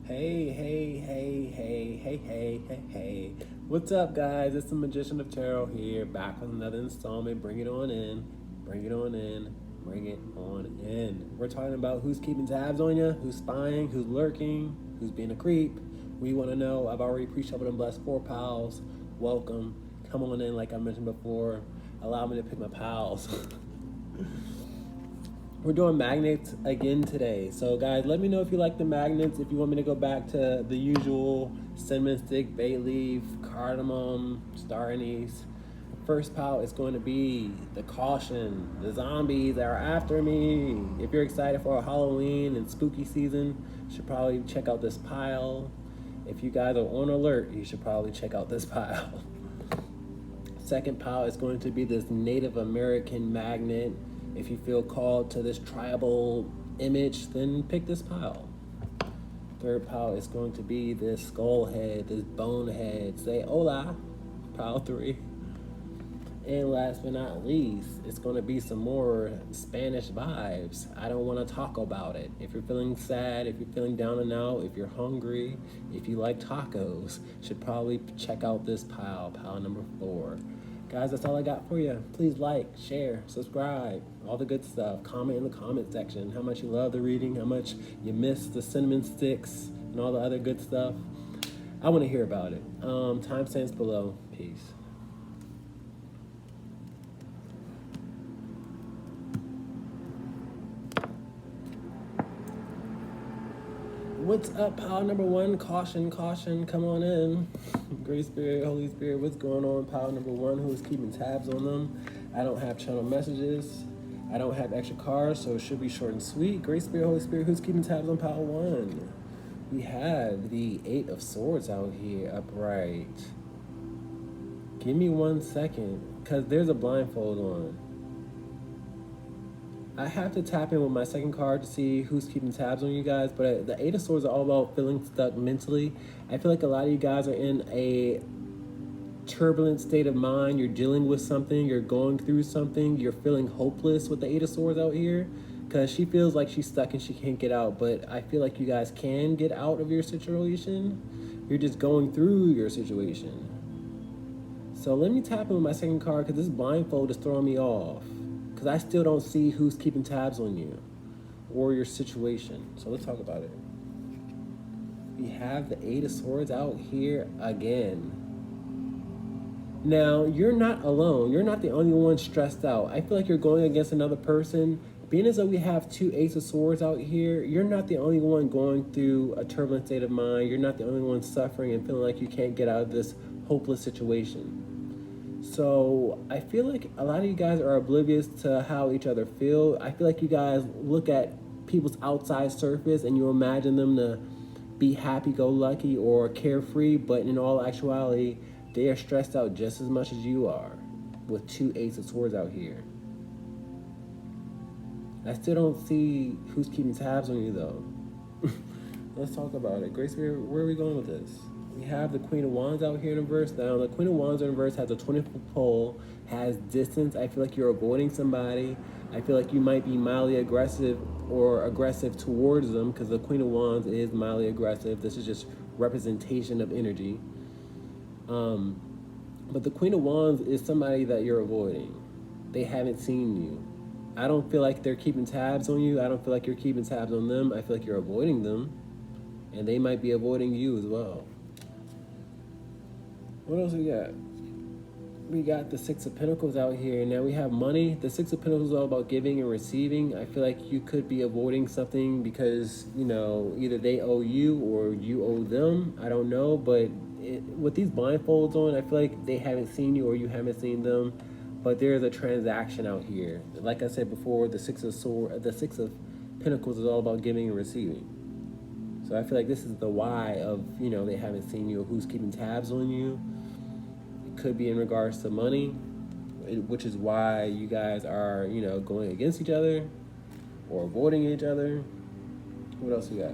Hey. What's up, guys? It's the Magician of Tarot here, back with another installment. Bring it on in. We're talking about who's keeping tabs on you, who's spying, who's lurking, who's being a creep. We want to know. I've already pre-shuffled and blessed 4PILES. Welcome. Come on in, like I mentioned before. Allow me to pick my pals. We're doing magnets again today. So guys, let me know if you like the magnets, if you want me to go back to the usual cinnamon stick, bay leaf, cardamom, star anise. First pile is going to be the caution, the zombies that are after me. If you're excited for Halloween and spooky season, you should probably check out this pile. If you guys are on alert, you should probably check out this pile. Second pile is going to be this Native American magnet. If you feel called to this tribal image, then pick this pile. Third pile is going to be this skull head, this bone head. Say hola, pile 3. And last but not least, it's going to be some more Spanish vibes. I don't want to talk about it. If you're feeling sad, if you're feeling down and out, if you're hungry, if you like tacos, should probably check out this pile number 4. Guys, that's all I got for you. Please like, share, subscribe, all the good stuff. Comment in the comment section how much you love the reading, how much you miss the cinnamon sticks, and all the other good stuff. I want to hear about it. Timestamps below. Peace. What's up, pile number 1? Caution, come on in. Great Spirit, Holy Spirit, what's going on, pile number 1? Who's keeping tabs on them? I don't have channel messages. I don't have extra cards, so it should be short and sweet. Great Spirit, Holy Spirit, who's keeping tabs on pile 1? We have the 8 of Swords out here, upright. Give me 1 second, because there's a blindfold on. I have to tap in with my second card to see who's keeping tabs on you guys, but the 8 of Swords are all about feeling stuck mentally. I feel like a lot of you guys are in a turbulent state of mind. You're dealing with something, you're going through something, you're feeling hopeless with the 8 of Swords out here, because she feels like she's stuck and she can't get out, but I feel like you guys can get out of your situation. You're just going through your situation. So let me tap in with my second card, because this blindfold is throwing me off. Because I still don't see who's keeping tabs on you or your situation. So let's talk about it. We have the 8 of Swords out here again. Now, you're not alone. You're not the only one stressed out. I feel like you're going against another person. Being as though we have 2 8s of Swords out here, you're not the only one going through a turbulent state of mind. You're not the only one suffering and feeling like you can't get out of this hopeless situation. So I feel like a lot of you guys are oblivious to how each other feel. I feel like you guys look at people's outside surface and you imagine them to be happy-go-lucky or carefree, but in all actuality, they are stressed out just as much as you are with 2 8s of Swords out here. I still don't see who's keeping tabs on you, though. Let's talk about it. Grace, where are we going with this? We have the Queen of Wands out here in reverse. Now, the Queen of Wands in reverse has a 20-foot pole, has distance. I feel like you're avoiding somebody. I feel like you might be mildly aggressive or aggressive towards them, because the Queen of Wands is mildly aggressive. This is just representation of energy. But the Queen of Wands is somebody that you're avoiding. They haven't seen you. I don't feel like they're keeping tabs on you. I don't feel like you're keeping tabs on them. I feel like you're avoiding them, and they might be avoiding you as well. What else we got? We got the 6 of Pentacles out here. Now we have money. The 6 of Pentacles is all about giving and receiving. I feel like you could be avoiding something because, you know, either they owe you or you owe them. I don't know, but with these blindfolds on, I feel like they haven't seen you or you haven't seen them. But there's a transaction out here. Like I said before, the 6 of Pentacles is all about giving and receiving. So I feel like this is the why of, you know, they haven't seen you or who's keeping tabs on you. Could be in regards to money, which is why you guys are, you know, going against each other or avoiding each other. What else we got?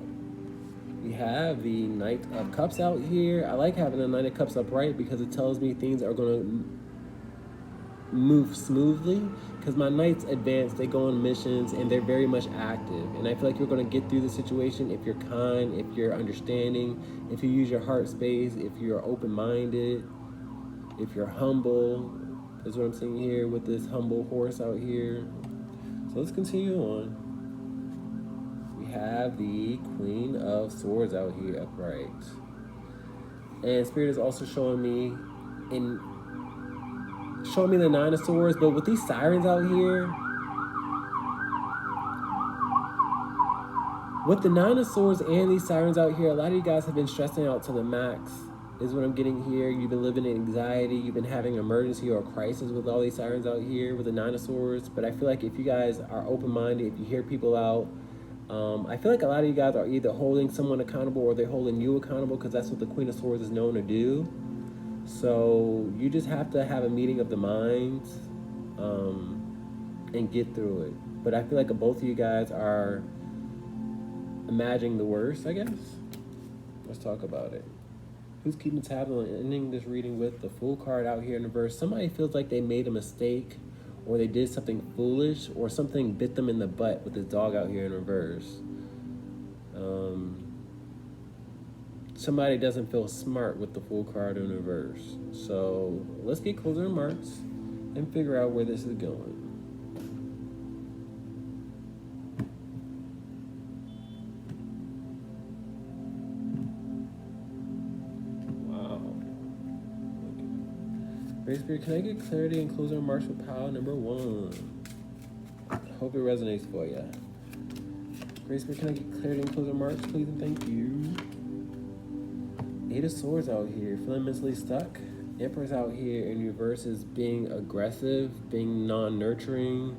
We have the Knight of Cups out here. I like having the Knight of Cups upright because it tells me things are going to move smoothly. because my knights advance, they go on missions, and they're very much active. And I feel like you're going to get through the situation if you're kind, if you're understanding, if you use your heart space, if you're open-minded, if you're humble. Is what I'm seeing here with this humble horse out here. So let's continue on. We have the Queen of Swords out here upright. And Spirit is also showing me the Nine of Swords, but with these sirens out here, with the Nine of Swords and these sirens out here, a lot of you guys have been stressing out to the max, is what I'm getting here. You've been living in anxiety. You've been having emergency or crisis with all these sirens out here with the Nine of Swords. But I feel like if you guys are open-minded, if you hear people out, I feel like a lot of you guys are either holding someone accountable or they're holding you accountable, because that's what the Queen of Swords is known to do. So you just have to have a meeting of the minds and get through it. But I feel like both of you guys are imagining the worst, I guess. Let's talk about it. Who's keeping tabs on ending this reading with the Fool card out here in the verse? Somebody feels like they made a mistake, or they did something foolish, or something bit them in the butt with this dog out here in reverse. Somebody doesn't feel smart with the Fool card in reverse. So let's get closing remarks and figure out where this is going. Great Spirit, can I get clarity and closing remarks with pile number 1? Hope it resonates for you. Great Spirit, can I get clarity and closing remarks, please, and thank you. 8 of Swords out here, feeling mentally stuck. Empress out here in reverse is being aggressive, being non-nurturing.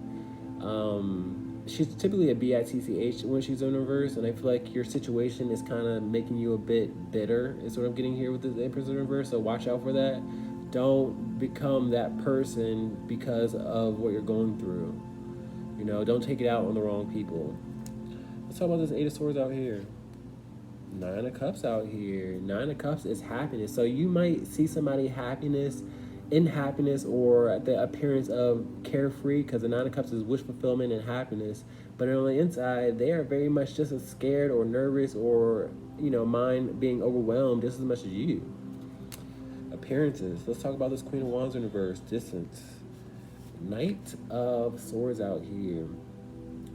She's typically a bitch when she's in reverse, and I feel like your situation is kind of making you a bit bitter, is what I'm getting here with the Empress in reverse, so watch out for that. Don't become that person because of what you're going through. You know, don't take it out on the wrong people. Let's talk about this 8 of Swords out here. 9 of Cups out here. 9 of Cups is happiness. So you might see somebody in happiness or the appearance of carefree, because the 9 of Cups is wish fulfillment and happiness. But on the inside, they are very much just as scared or nervous or, you know, mind being overwhelmed just as much as you. Appearances. Let's talk about this Queen of Wands in reverse. Distance. Knight of Swords out here.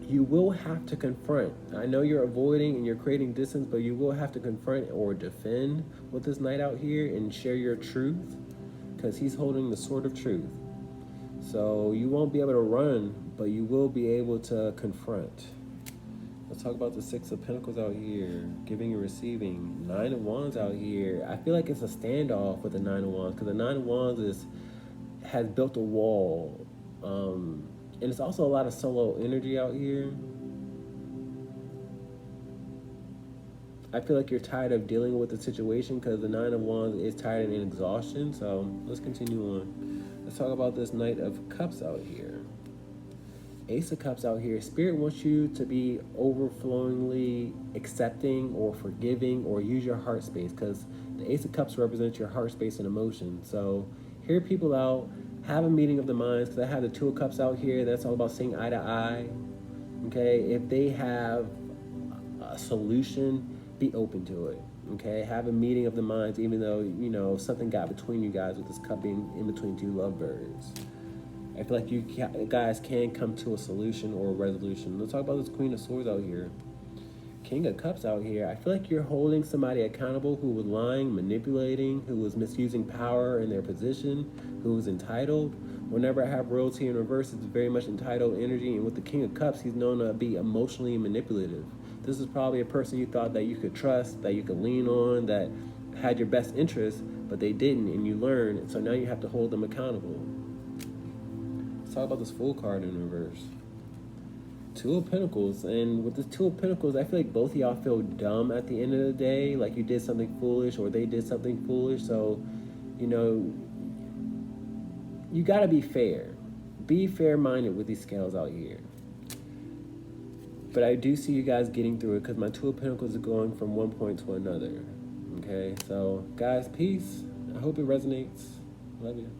You will have to confront. I know you're avoiding and you're creating distance, but you will have to confront or defend with this knight out here and share your truth, because he's holding the sword of truth. So you won't be able to run, but you will be able to confront. Let's talk about the 6 of Pentacles out here, giving and receiving. 9 of Wands out here. I feel like it's a standoff with the 9 of Wands, because the 9 of Wands has built a wall. And it's also a lot of solo energy out here. I feel like you're tired of dealing with the situation, because the 9 of Wands is tired and in exhaustion. So let's continue on. Let's talk about this Knight of Cups out here. Ace of Cups out here. Spirit wants you to be overflowingly accepting or forgiving, or use your heart space, because the Ace of Cups represents your heart space and emotion. So hear people out, have a meeting of the minds, because I have the 2 of Cups out here. That's all about seeing eye to eye. Okay, if they have a solution, be open to it. Okay, have a meeting of the minds, even though, you know, something got between you guys with this cup being in between 2 lovebirds. I feel like you guys can come to a solution or a resolution. Let's talk about this Queen of Swords out here. King of Cups out here. I feel like you're holding somebody accountable who was lying, manipulating, who was misusing power in their position, who was entitled. Whenever I have royalty in reverse, it's very much entitled energy. And with the King of Cups, he's known to be emotionally manipulative. This is probably a person you thought that you could trust, that you could lean on, that had your best interest, but they didn't, and you learned. And so now you have to hold them accountable. Let's talk about this Fool card in reverse. 2 of Pentacles, and with this 2 of Pentacles, I feel like both of y'all feel dumb at the end of the day, like you did something foolish or they did something foolish. So, you know, you gotta be fair. Be fair-minded with these scales out here. But I do see you guys getting through it, because my 2 of Pentacles is going from one point to another. Okay, so guys, peace. I hope it resonates. Love you.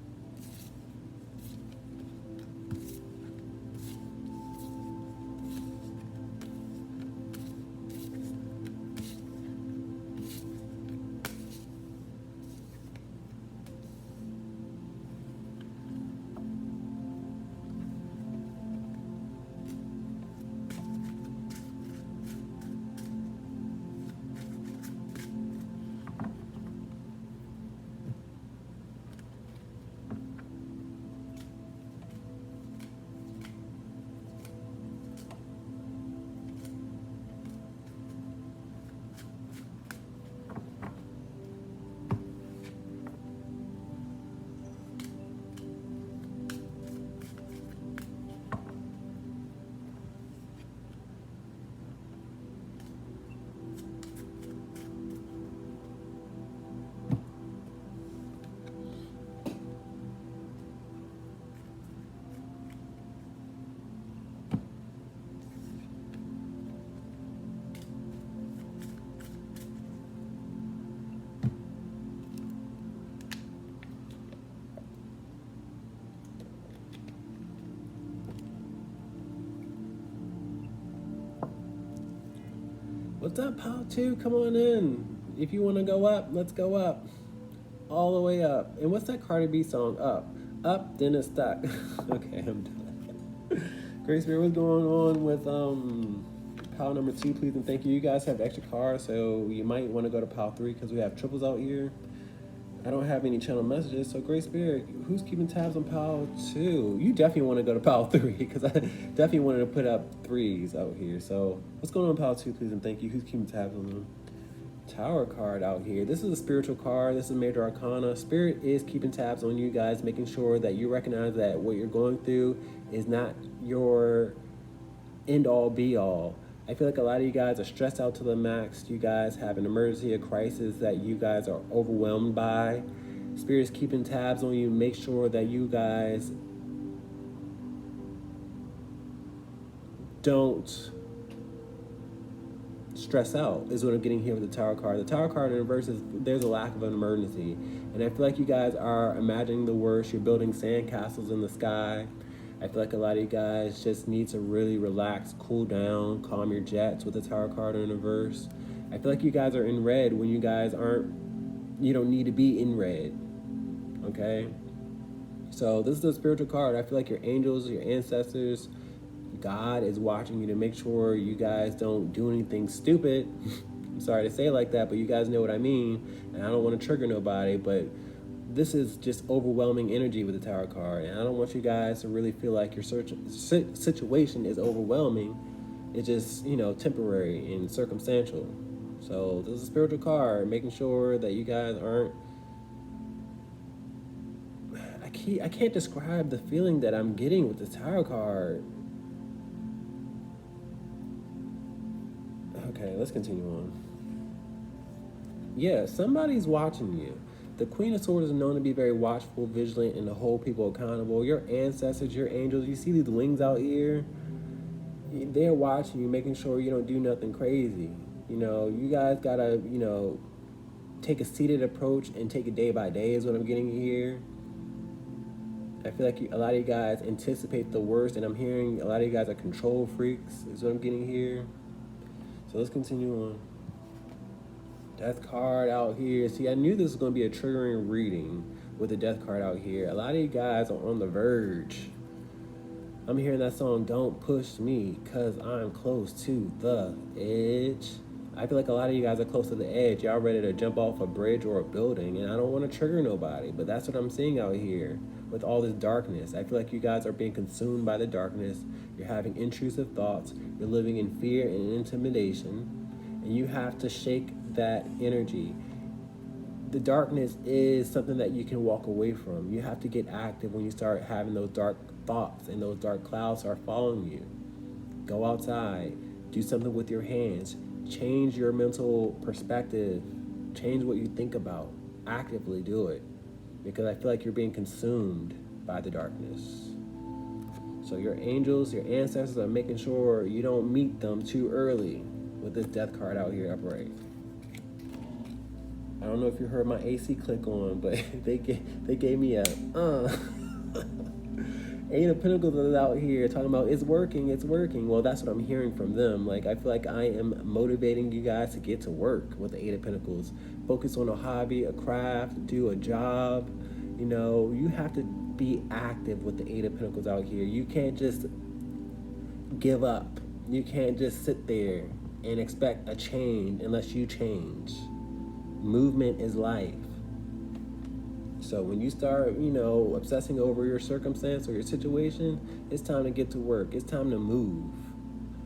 What's up, Pile 2? Come on in. If you want to go up, let's go up. All the way up. And what's that Cardi B song? Up. Up, then it's stuck. Okay, I'm done. Grace Spirit, what's going on with pile number 2, please and thank you. You guys have extra cards, so you might want to go to pile 3 because we have triples out here. I don't have any channel messages, so Grace Spirit, who's keeping tabs on pile 2? You definitely want to go to pile 3 because I definitely wanted to put up 3s out here. So what's going on pile 2, please and thank you. Who's keeping tabs on them? Tower card out here. This is a spiritual card. This is Major Arcana. Spirit is keeping tabs on you guys, making sure that you recognize that what you're going through is not your end all be all. I feel like a lot of you guys are stressed out to the max. You guys have an emergency, a crisis that you guys are overwhelmed by. Spirit is keeping tabs on you. Make sure that you guys don't stress out is what I'm getting here with the Tower card. The Tower card in reverse is there's a lack of an emergency. And I feel like you guys are imagining the worst. You're building sandcastles in the sky. I feel like a lot of you guys just need to really relax, cool down, calm your jets with the Tower card in reverse. I feel like you guys are in red when you guys aren't, you don't need to be in red. Okay? So this is a spiritual card. I feel like your angels, your ancestors, God is watching you to make sure you guys don't do anything stupid. I'm sorry to say it like that, but you guys know what I mean. And I don't want to trigger nobody, but this is just overwhelming energy with the Tower card. And I don't want you guys to really feel like your situation is overwhelming. It's just, you know, temporary and circumstantial. So this is a spiritual card, making sure that you guys aren't... I can't describe the feeling that I'm getting with the Tower card. Okay, let's continue on. Yeah, somebody's watching you. The Queen of Swords is known to be very watchful, vigilant, and to hold people accountable. Your ancestors, your angels, you see these wings out here? They're watching you, making sure you don't do nothing crazy. You know, you guys gotta, you know, take a seated approach and take it day by day is what I'm getting here. I feel like a lot of you guys anticipate the worst, and I'm hearing a lot of you guys are control freaks is what I'm getting here. So let's continue on. Death card out here. See, I knew this was going to be a triggering reading with the death card out here. A lot of you guys are on the verge. I'm hearing that song, Don't Push Me, because I'm close to the edge. I feel like a lot of you guys are close to the edge. Y'all ready to jump off a bridge or a building, and I don't want to trigger nobody, but that's what I'm seeing out here with all this darkness. I feel like you guys are being consumed by the darkness. You're having intrusive thoughts. You're living in fear and intimidation, and you have to shake that energy. The darkness is something that you can walk away from. You have to get active when you start having those dark thoughts and those dark clouds start following you. Go outside, do something with your hands, change your mental perspective, change what you think about, actively do it, because I feel like you're being consumed by the darkness. So your angels, your ancestors are making sure you don't meet them too early with this death card out here upright. I don't know if you heard my AC click on, but they gave me a Eight of Pentacles is out here talking about it's working, it's working. Well, that's what I'm hearing from them. Like, I feel like I am motivating you guys to get to work with the Eight of Pentacles. Focus on a hobby, a craft, do a job. You know, you have to be active with the Eight of Pentacles out here. You can't just give up. You can't just sit there and expect a change unless you change. Movement is life. So when you start, you know, obsessing over your circumstance or your situation, it's time to get to work. It's time to move.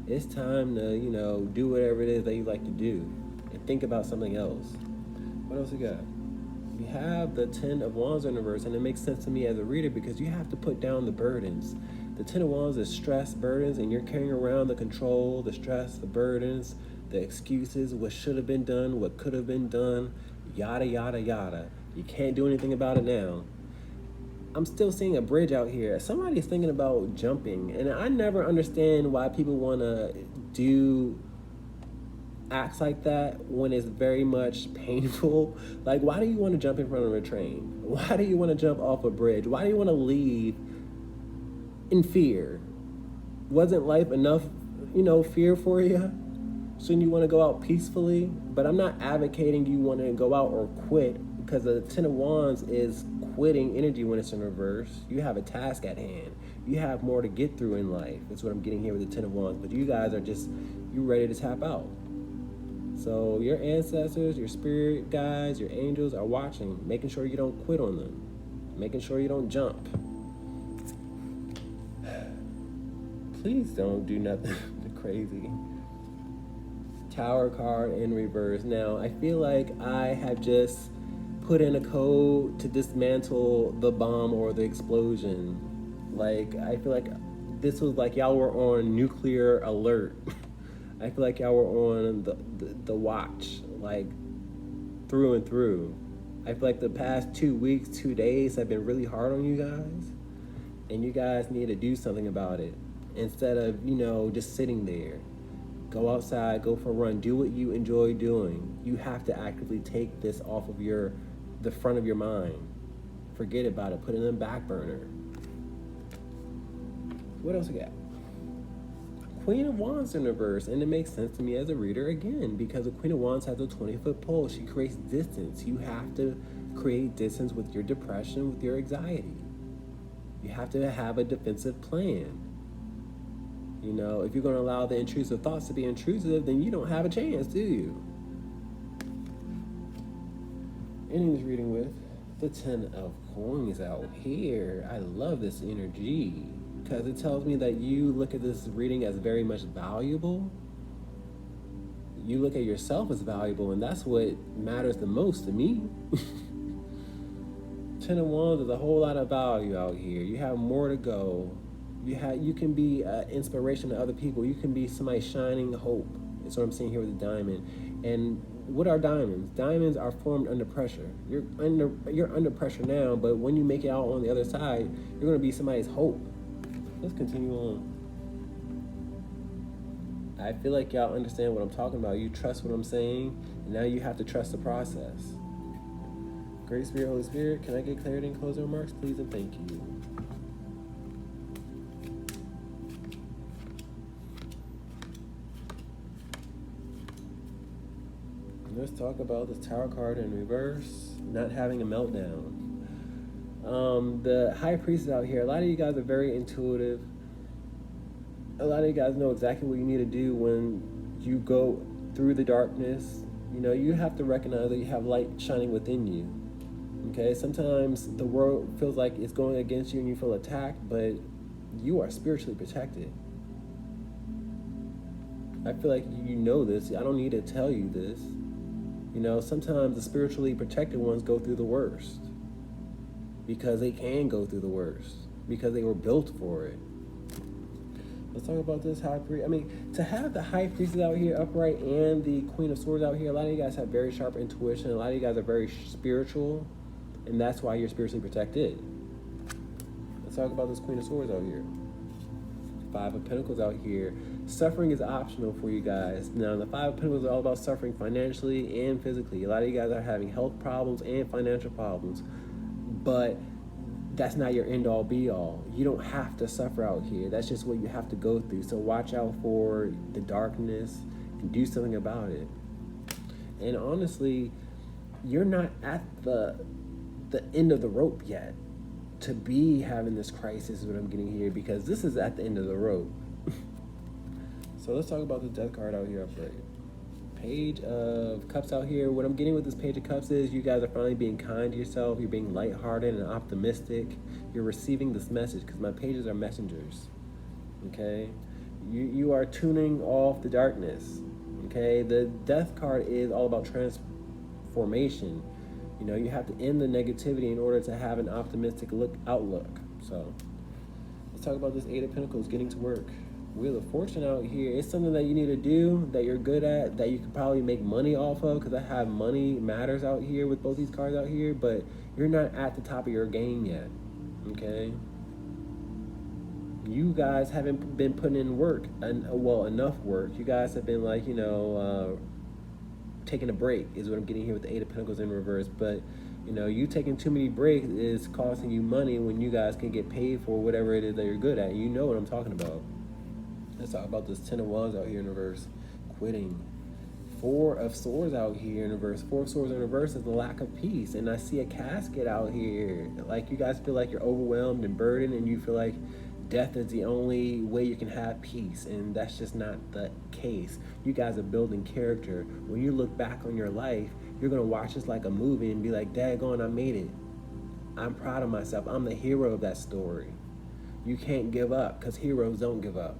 It's time to, you know, do whatever it is that you like to do and think about something else. What else we got? You have the 10 of Wands in reverse, and it makes sense to me as a reader because you have to put down the burdens. The 10 of Wands is stress, burdens, and you're carrying around the control, the stress, the burdens, the excuses, what should have been done, what could have been done, yada, yada, yada. You can't do anything about it now. I'm still seeing a bridge out here. Somebody's thinking about jumping, and I never understand why people want to do acts like that when it's very much painful. Like, why do you want to jump in front of a train? Why do you want to jump off a bridge? Why do you want to leave in fear? Wasn't life enough, you know, fear for you? Shouldn't you want to go out peacefully? But I'm not advocating you want to go out or quit, because the Ten of Wands is quitting energy when it's in reverse. You have a task at hand. You have more to get through in life. That's what I'm getting here with the Ten of Wands. But you guys are just, you ready to tap out. So your ancestors, your spirit guides, your angels are watching, making sure you don't quit on them, making sure you don't jump. Please don't do nothing crazy. Tower card in reverse. Now, I feel like I have just put in a code to dismantle the bomb or the explosion. Like, I feel like this was like y'all were on nuclear alert. I feel like y'all were on the watch, like, through and through. I feel like the past 2 weeks, 2 days have been really hard on you guys. And you guys need to do something about it. Instead of, just sitting there. Go outside, go for a run, do what you enjoy doing. You have to actively take this off of the front of your mind. Forget about it, put it in the back burner. What else we got? Queen of Wands in reverse, and it makes sense to me as a reader again, because the Queen of Wands has a 20-foot pole. She creates distance. You have to create distance with your depression, with your anxiety. You have to have a defensive plan. If you're going to allow the intrusive thoughts to be intrusive, then you don't have a chance, do you? Endings reading with the 10 of Coins out here. I love this energy because it tells me that you look at this reading as very much valuable. You look at yourself as valuable, and that's what matters the most to me. 10 of Wands is a whole lot of value out here. You have more to go. You can be inspiration to other people. You can be somebody shining hope. That's what I'm seeing here with the diamond. And what are diamonds? Diamonds are formed under pressure. You're under pressure now, but when you make it out on the other side, you're going to be somebody's hope. Let's continue on. I feel like y'all understand what I'm talking about. You trust what I'm saying, and now you have to trust the process. Great Spirit, Holy Spirit, can I get clarity and closing remarks, please, and thank you. Let's talk about this Tower card in reverse, not having a meltdown. The High Priestess out here, a lot of you guys are very intuitive. A lot of you guys know exactly what you need to do when you go through the darkness. You have to recognize that you have light shining within you. Okay, sometimes the world feels like it's going against you and you feel attacked, but you are spiritually protected. I feel like you know this. I don't need to tell you this. Sometimes the spiritually protected ones go through the worst because they can go through the worst because they were built for it. Let's talk about this High Priest. To have the High Priestess out here upright and the Queen of Swords out here, a lot of you guys have very sharp intuition. A lot of you guys are very spiritual, and that's why you're spiritually protected. Let's talk about this Queen of Swords out here. 5 of Pentacles out here. Suffering is optional for you guys. Now, the 5 of Pentacles is all about suffering financially and physically. A lot of you guys are having health problems and financial problems, but that's not your end-all, be-all. You don't have to suffer out here. That's just what you have to go through. So watch out for the darkness and do something about it. And honestly, you're not at the end of the rope yet to be having this crisis is what I'm getting here, because this is at the end of the rope. So let's talk about the Death card out here upright. Page of Cups out here. What I'm getting with this Page of Cups is you guys are finally being kind to yourself. You're being lighthearted and optimistic. You're receiving this message because my pages are messengers. Okay? You are tuning off the darkness. Okay? The Death card is all about transformation. You have to end the negativity in order to have an optimistic outlook. So let's talk about this 8 of Pentacles, getting to work. Wheel of Fortune out here. It's something that you need to do, that you're good at, that you can probably make money off of, because I have money matters out here with both these cards out here, but you're not at the top of your game yet, okay? You guys haven't been putting in work, enough work. You guys have been like, taking a break is what I'm getting here with the 8 of Pentacles in reverse, but you taking too many breaks is costing you money when you guys can get paid for whatever it is that you're good at. You know what I'm talking about. Let's talk about this 10 of Wands out here in reverse. Quitting. Four of Swords out here in reverse. Four of Swords in reverse is the lack of peace. And I see a casket out here. Like, you guys feel like you're overwhelmed and burdened, and you feel like death is the only way you can have peace. And that's just not the case. You guys are building character. When you look back on your life, you're going to watch this like a movie and be like, daggone, I made it. I'm proud of myself. I'm the hero of that story. You can't give up, because heroes don't give up.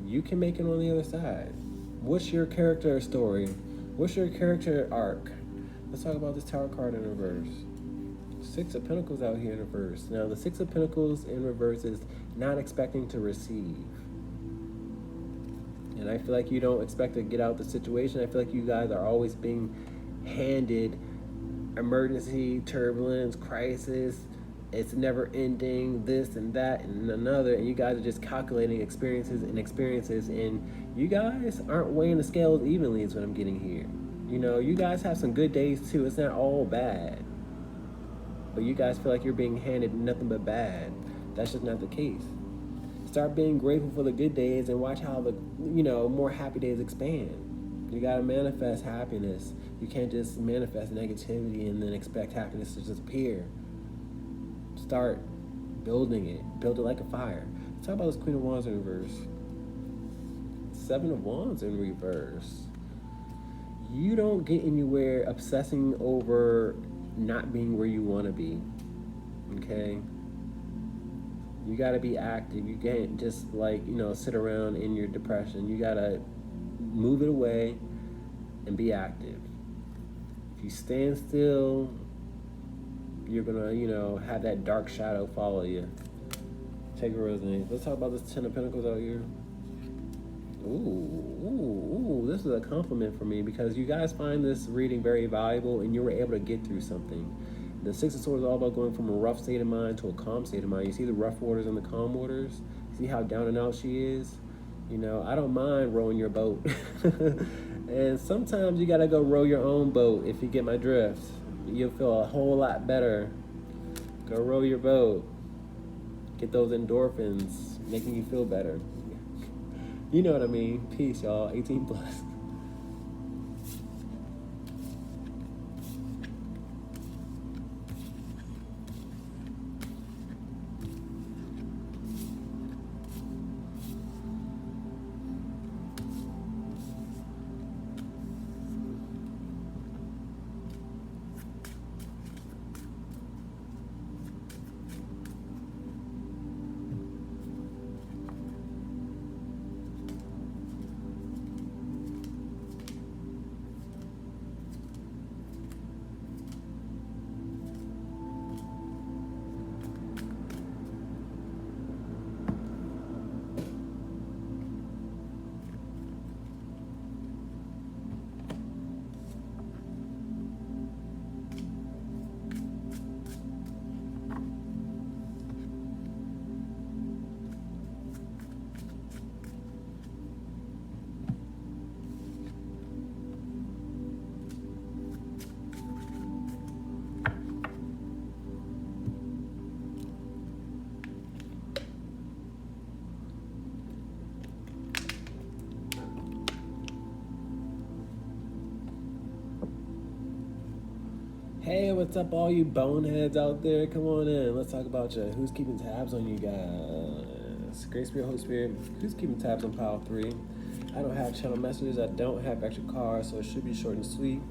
You can make it on the other side. What's your character story? What's your character arc? Let's talk about this Tower card in reverse. Six of Pentacles out here in reverse. Now, the Six of Pentacles in reverse is not expecting to receive. And I feel like you don't expect to get out the situation. I feel like you guys are always being handed emergency, turbulence, crisis. It's never ending, this and that and another, and you guys are just calculating experiences, and you guys aren't weighing the scales evenly is what I'm getting here. You know, you guys have some good days too. It's not all bad. But you guys feel like you're being handed nothing but bad. That's just not the case. Start being grateful for the good days and watch how the, more happy days expand. You gotta manifest happiness. You can't just manifest negativity and then expect happiness to just appear. Start building it. Build it like a fire. Let's talk about this Queen of Wands in reverse. Seven of Wands in reverse. You don't get anywhere obsessing over not being where you want to be. Okay? You got to be active. You can't just sit around in your depression. You got to move it away and be active. If you stand still, you're gonna, have that dark shadow follow you. Take a resonate. Let's talk about this Ten of Pentacles out here. Ooh, this is a compliment for me, because you guys find this reading very valuable and you were able to get through something. The Six of Swords is all about going from a rough state of mind to a calm state of mind. You see the rough waters and the calm waters? See how down and out she is? I don't mind rowing your boat. And sometimes you gotta go row your own boat, if you get my drift. You'll feel a whole lot better. Go row your boat. Get those endorphins, making you feel better. You know what I mean. Peace, y'all. 18 plus. Hey, what's up, all you boneheads out there? Come on in. Let's talk about you. Who's keeping tabs on you guys? Great Spirit, Holy Spirit. Who's keeping tabs on pile 3? I don't have channel messages. I don't have extra cards, so it should be short and sweet.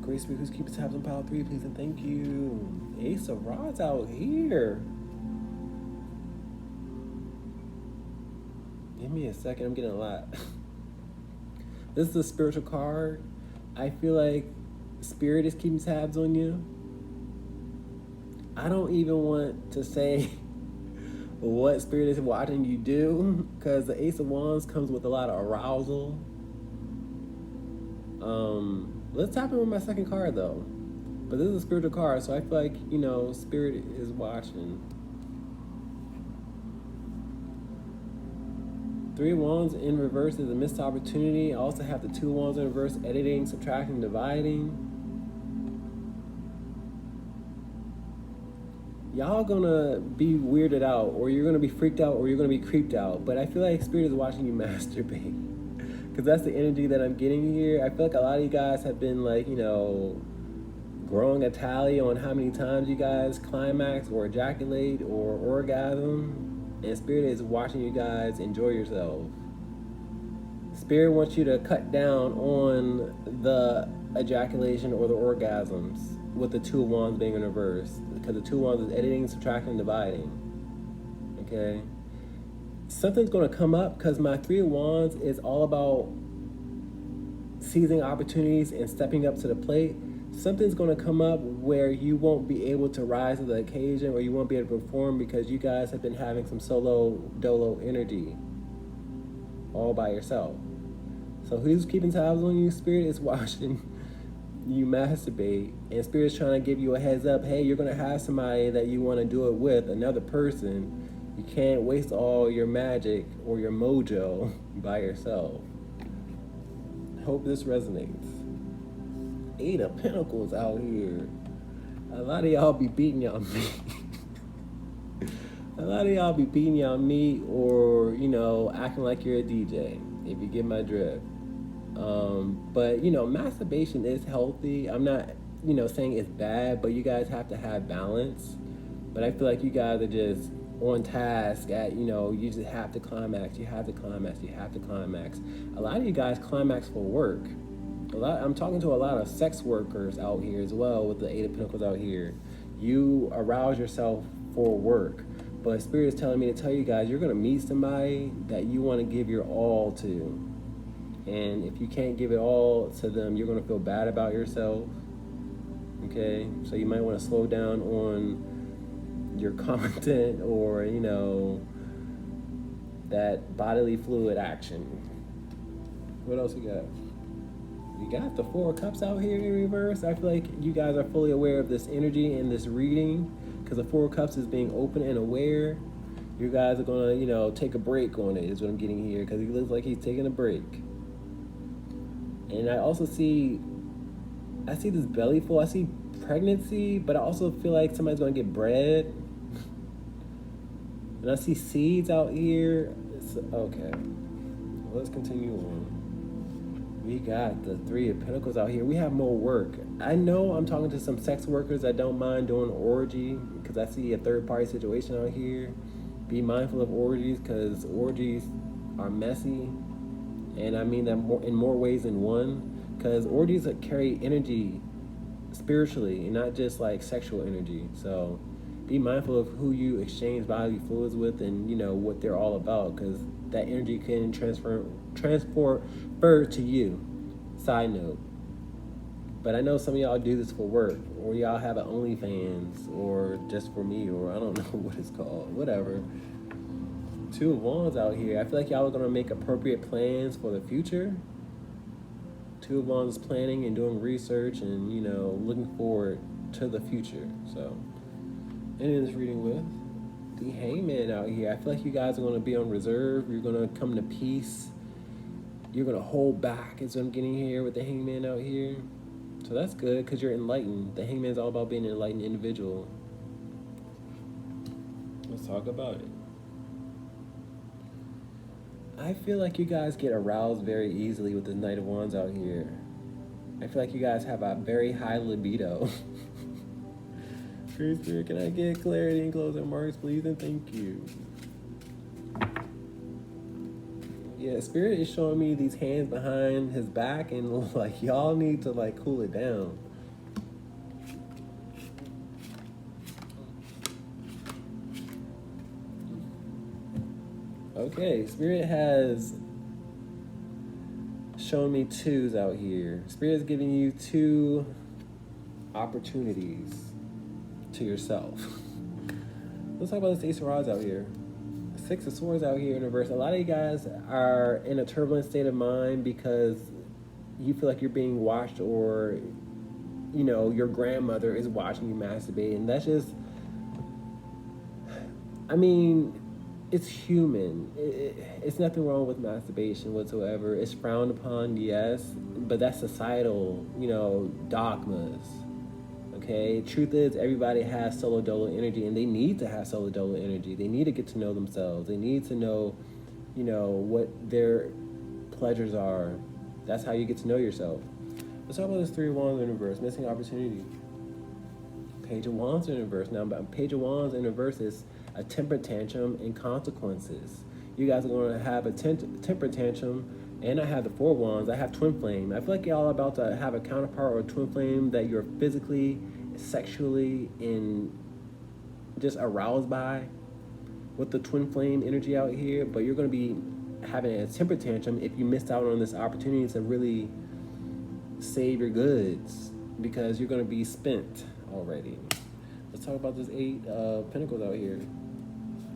Great Spirit, who's keeping tabs on pile 3, please and thank you. Ace of Rods out here. Give me a second. I'm getting a lot. This is a spiritual card. I feel like Spirit is keeping tabs on you. I don't even want to say what Spirit is watching you do, because the Ace of Wands comes with a lot of arousal. Let's tap in with my second card though. But this is a spiritual card, so I feel like, Spirit is watching. Three of Wands in reverse is a missed opportunity. I also have the Two of Wands in reverse, editing, subtracting, dividing. Y'all gonna be weirded out, or you're gonna be freaked out, or you're gonna be creeped out. But I feel like Spirit is watching you masturbate. because that's the energy that I'm getting here. I feel like a lot of you guys have been like, growing a tally on how many times you guys climax or ejaculate or orgasm, and Spirit is watching you guys enjoy yourself. Spirit wants you to cut down on the ejaculation or the orgasms with the Two of Wands being in reverse, because the Two of Wands is editing, subtracting, dividing. Okay? Something's going to come up, because my Three of Wands is all about seizing opportunities and stepping up to the plate. Something's going to come up where you won't be able to rise to the occasion, or you won't be able to perform, because you guys have been having some solo dolo energy all by yourself. So who's keeping tabs on you? Spirit is watching you masturbate, and Spirit's trying to give you a heads up. Hey, you're going to have somebody that you want to do it with, another person. You can't waste all your magic or your mojo by yourself. Hope this resonates. 8 of Pentacles out here. A lot of y'all be beating y'all meat. A lot of y'all be beating y'all meat, or, acting like you're a DJ, if you get my drift. But, masturbation is healthy. I'm not, saying it's bad, but you guys have to have balance. But I feel like you guys are just on task at, you just have to climax. You have to climax. You have to climax. A lot of you guys climax for work. I'm talking to a lot of sex workers out here as well with the 8 of Pentacles out here. You arouse yourself for work. But Spirit is telling me to tell you guys, you're going to meet somebody that you want to give your all to. And if you can't give it all to them, you're going to feel bad about yourself. Okay? So you might want to slow down on your content, or, that bodily fluid action. What else we got? You got the 4 of Cups out here in reverse. I feel like you guys are fully aware of this energy in this reading, because the 4 of Cups is being open and aware. You guys are going to, take a break on it, is what I'm getting here, because he looks like he's taking a break. And I also see this belly full. I see pregnancy, but I also feel like somebody's going to get bread. And I see seeds out here. Okay. Let's continue on. We got the 3 of Pentacles out here. We have more work. I know I'm talking to some sex workers that don't mind doing orgy, because I see a third-party situation out here. Be mindful of orgies, because orgies are messy. And I mean that in more ways than one, because orgies carry energy spiritually and not just like sexual energy. So be mindful of who you exchange bodily fluids with, and what they're all about, because that energy can transfer to you. Side note. But I know some of y'all do this for work, or y'all have an OnlyFans, or just for me, or I don't know what it's called, whatever. 2 of Wands out here. I feel like y'all are going to make appropriate plans for the future. 2 of Wands is planning and doing research and, looking forward to the future. So, ending this reading with the Hangman out here. I feel like you guys are going to be on reserve. You're going to come to peace. You're going to hold back, is what I'm getting here with the Hangman out here. So that's good, because you're enlightened. The Hangman is all about being an enlightened individual. Let's talk about it. I feel like you guys get aroused very easily with the Knight of Wands out here. I feel like you guys have a very high libido. Spirit, can I get clarity and closing marks, please? And thank you. Yeah, Spirit is showing me these hands behind his back, and like y'all need to like cool it down. Okay, Spirit has shown me 2s out here. Spirit is giving you 2 opportunities to yourself. Let's talk about this Ace of Rods out here. 6 of Swords out here in reverse. A lot of you guys are in a turbulent state of mind because you feel like you're being watched, or, your grandmother is watching you masturbate. And that's just, it's human. It's nothing wrong with masturbation whatsoever. It's frowned upon, yes, but that's societal, dogmas. Okay? Truth is, everybody has solo dolo energy, and they need to have solo dolo energy. They need to get to know themselves. They need to know, what their pleasures are. That's how you get to know yourself. Let's talk about this Three of Wands in reverse, missing opportunity. Page of Wands in reverse. Now, Page of Wands in reverse is a temper tantrum and consequences. You guys are going to have a temper tantrum, and I have the Four of Wands. I have twin flame. I feel like y'all are about to have a counterpart or a twin flame that you're physically, sexually, and just aroused by with the twin flame energy out here, but you're going to be having a temper tantrum if you missed out on this opportunity to really save your goods because you're going to be spent already. Let's talk about this Eight of Pentacles out here.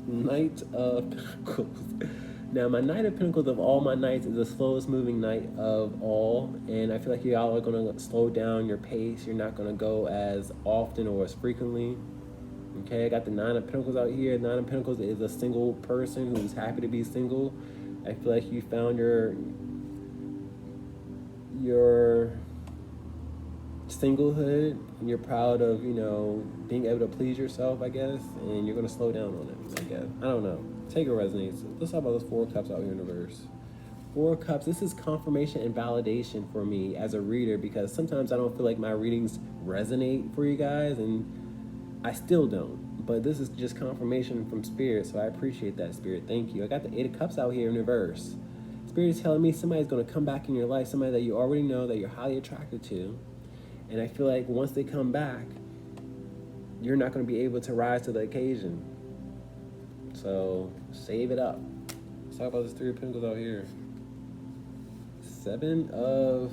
Knight of Pentacles. Now, my Knight of Pentacles of all my knights is the slowest moving knight of all, and I feel like y'all are going to slow down your pace. You're not going to go as often or as frequently. Okay, I got the Nine of Pentacles out here. Nine of Pentacles is a single person who's happy to be single. I feel like you found your singlehood, and you're proud of, you know, being able to please yourself, I guess, and you're going to slow down on it, I guess. I don't know. Take it resonates. Let's talk about those Four of Cups out here in reverse. Four of Cups, this is confirmation and validation for me as a reader, because sometimes I don't feel like my readings resonate for you guys, and I still don't. But this is just confirmation from Spirit, so I appreciate that, Spirit. Thank you. I got the Eight of Cups out here in reverse. Spirit is telling me somebody's going to come back in your life, somebody that you already know, that you're highly attracted to. And I feel like once they come back, you're not going to be able to rise to the occasion. So save it up. Let's talk about this Three of Pentacles out here. Seven of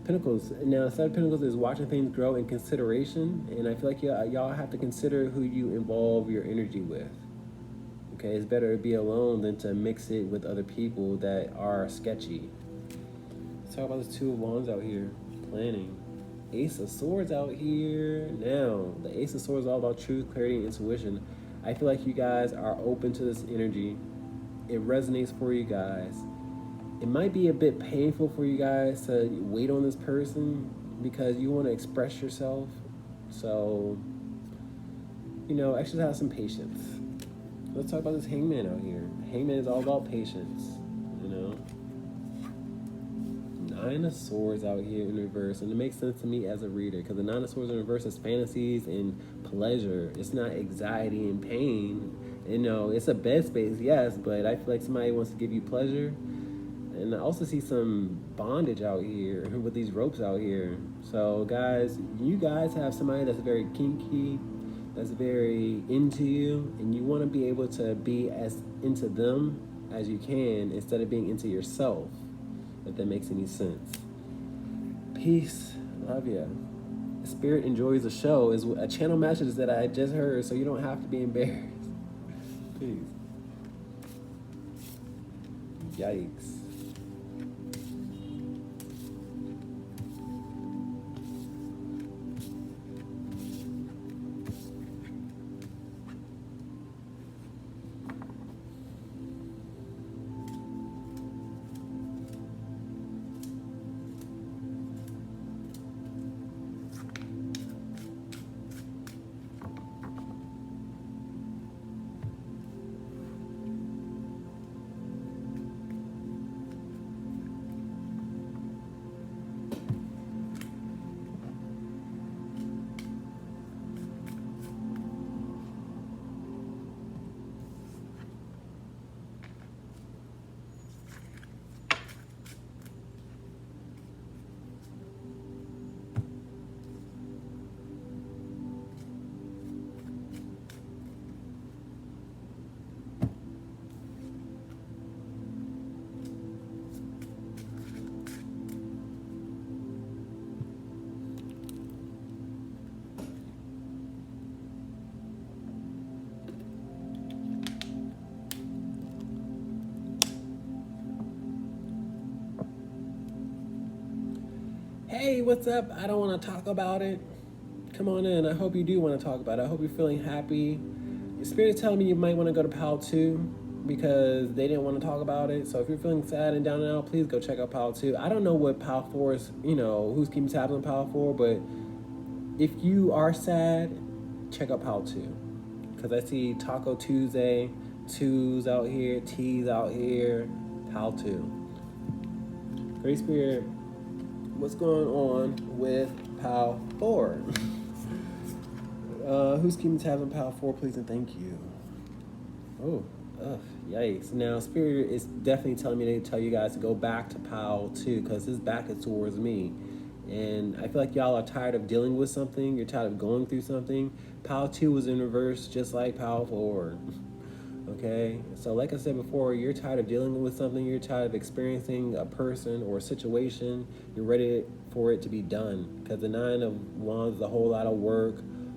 Pentacles. Now, Seven of Pentacles is watching things grow in consideration. And I feel like y'all have to consider who you involve your energy with. Okay, it's better to be alone than to mix it with other people that are sketchy. Let's talk about this Two of Wands out here. Planning. Ace of Swords out here. Now, the Ace of Swords is all about truth, clarity, and intuition. I feel like you guys are open to this energy. It resonates for you guys. It might be a bit painful for you guys to wait on this person because you want to express yourself. So, you know, exercise some patience. Let's talk about this Hangman out here. Hangman is all about patience, you know. Nine of Swords out here in reverse, and it makes sense to me as a reader because the Nine of Swords in reverse is fantasies and pleasure. It's not anxiety and pain. You know, it's a bed space, yes, but I feel like somebody wants to give you pleasure. And I also see some bondage out here with these ropes out here. So guys, you guys have somebody that's very kinky, that's very into you, and you want to be able to be as into them as you can instead of being into yourself, if that makes any sense. Peace. Love ya. Spirit enjoys the show is a channel message that I just heard, so you don't have to be embarrassed. Peace. Yikes. Hey, what's up? I don't want to talk about it. Come on in. I hope you do want to talk about it. I hope you're feeling happy. Your spirit's telling me you might want to go to Pile 2 because they didn't want to talk about it. So if you're feeling sad and down and out, please go check out Pile 2. I don't know what Pile 4 is, you know, who's keeping tabs on Pile 4, but if you are sad, check out Pile 2. Because I see Taco Tuesday, 2s out here, T's out here, Pile 2. Great Spirit, what's going on with Pile 4? Who's keeping tabs on Pile 4, please and thank you. Oh, yikes. Now, Spirit is definitely telling me to tell you guys to go back to Pile 2 because his back is towards me. And I feel like y'all are tired of dealing with something. You're tired of going through something. Pile 2 was in reverse just like Pile 4. Okay, so like I said before, you're tired of dealing with something, you're tired of experiencing a person or a situation, you're ready for it to be done. Because the Nine of Wands is a whole lot of work,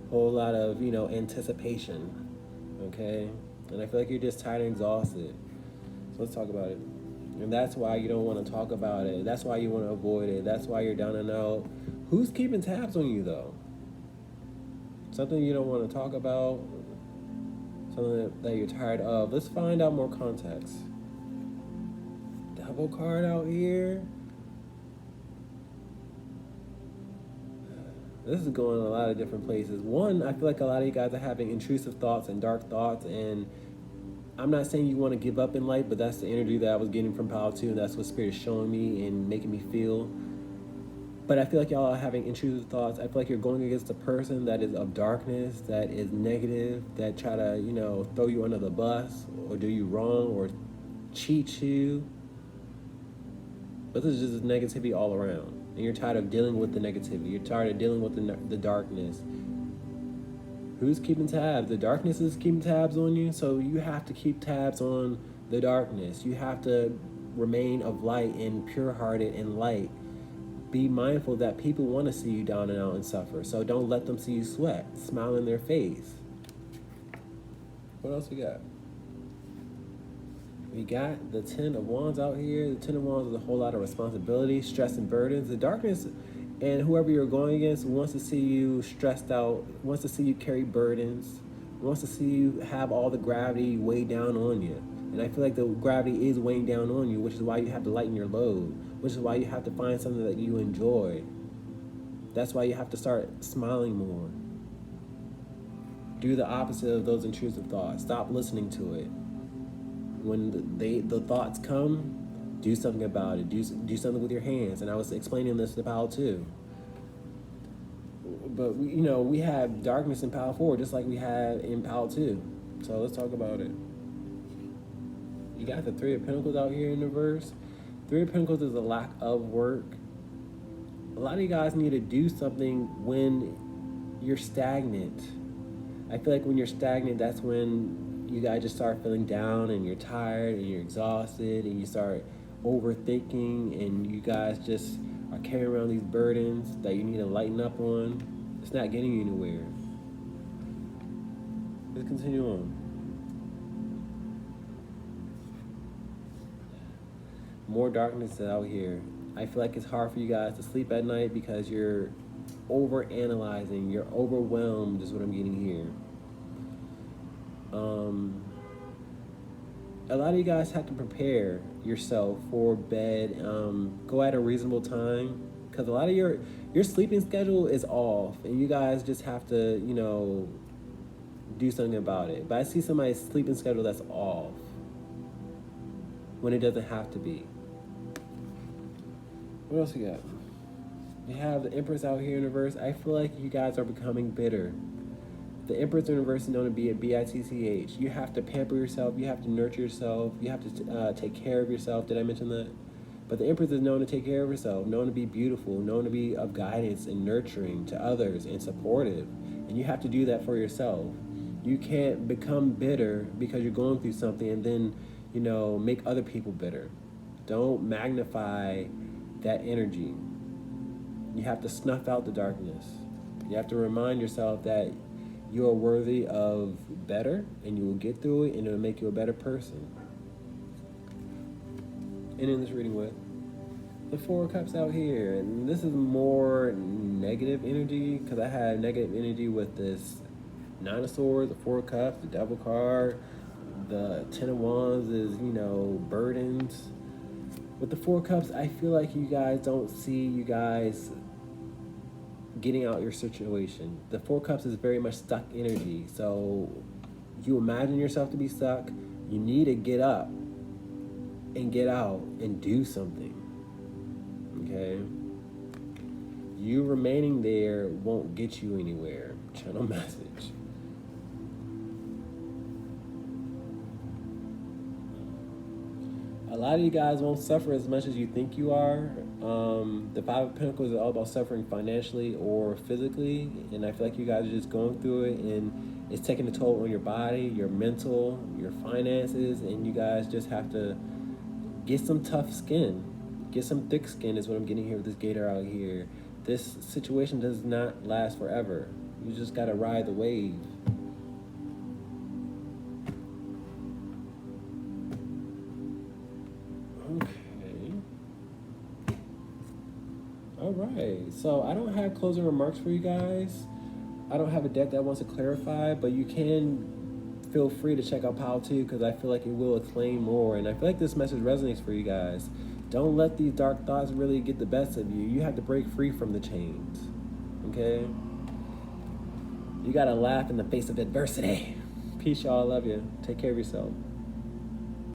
whole lot of, anticipation. Okay, and I feel like you're just tired and exhausted. So let's talk about it. And that's why you don't want to talk about it. That's why you want to avoid it. That's why you're down and out. Who's keeping tabs on you though? Something you don't want to talk about, something that you're tired of. Let's find out more context. Devil card out here. This is going a lot of different places. One, I feel like a lot of you guys are having intrusive thoughts and dark thoughts, and I'm not saying you want to give up in life, but that's the energy that I was getting from Pile 2, and that's what Spirit is showing me and making me feel. But I feel like y'all are having intrusive thoughts. I feel like you're going against a person that is of darkness, that is negative, that try to, throw you under the bus or do you wrong or cheat you. But this is just negativity all around. And you're tired of dealing with the negativity. You're tired of dealing with the darkness. Who's keeping tabs? The darkness is keeping tabs on you, so you have to keep tabs on the darkness. You have to remain of light and pure-hearted and light. Be mindful that people want to see you down and out and suffer, so don't let them see you sweat. Smile in their face. What else we got? We got the Ten of Wands out here. The Ten of Wands is a whole lot of responsibility, stress, and burdens. The darkness and whoever you're going against wants to see you stressed out, wants to see you carry burdens, wants to see you have all the gravity weighed down on you. And I feel like the gravity is weighing down on you, which is why you have to lighten your load, which is why you have to find something that you enjoy. That's why you have to start smiling more. Do the opposite of those intrusive thoughts. Stop listening to it. When the thoughts come, do something about it. Do something with your hands. And I was explaining this to Pile 2. But we have darkness in Pile 4 just like we had in Pile 2. So let's talk about it. You got the Three of Pentacles out here in the verse. Three of Pentacles is a lack of work. A lot of you guys need to do something when you're stagnant. I feel like when you're stagnant, that's when you guys just start feeling down and you're tired and you're exhausted and you start overthinking and you guys just are carrying around these burdens that you need to lighten up on. It's not getting you anywhere. Let's continue on. More darkness out here. I feel like it's hard for you guys to sleep at night because you're over-analyzing, you're overwhelmed is what I'm getting here. A lot of you guys have to prepare yourself for bed. Go at a reasonable time because a lot of your sleeping schedule is off and you guys just have to, do something about it. But I see somebody's sleeping schedule that's off when it doesn't have to be. What else we got? You have the Empress out here in reverse. I feel like you guys are becoming bitter. The Empress in reverse is known to be a bitch. You have to pamper yourself. You have to nurture yourself. You have to take care of yourself. Did I mention that? But the Empress is known to take care of herself, known to be beautiful, known to be of guidance and nurturing to others and supportive. And you have to do that for yourself. You can't become bitter because you're going through something and then, make other people bitter. Don't magnify that energy. You have to snuff out the darkness. You have to remind yourself that you are worthy of better and you will get through it and it'll make you a better person. And in this reading with the Four of Cups out here, and this is more negative energy because I had negative energy with this Nine of Swords, the Four of Cups, the Devil card, the Ten of Wands is, burdens. With the Four of Cups, I feel like you guys don't see you guys getting out your situation. The Four of Cups is very much stuck energy. So you imagine yourself to be stuck. You need to get up and get out and do something. okay? You remaining there won't get you anywhere. Channel message. A lot of you guys won't suffer as much as you think you are. The Five of Pentacles is all about suffering financially or physically, and I feel like you guys are just going through it, and it's taking a toll on your body, your mental, your finances, and you guys just have to get some tough skin. Get some thick skin is what I'm getting here with this gator out here. This situation does not last forever. You just gotta ride the wave. Okay. All right. So I don't have closing remarks for you guys. I don't have a deck that wants to clarify, but you can feel free to check out Pile 2 because I feel like it will explain more. And I feel like this message resonates for you guys. Don't let these dark thoughts really get the best of you. You have to break free from the chains. Okay? You gotta laugh in the face of adversity. Peace, y'all. Love you. Take care of yourself.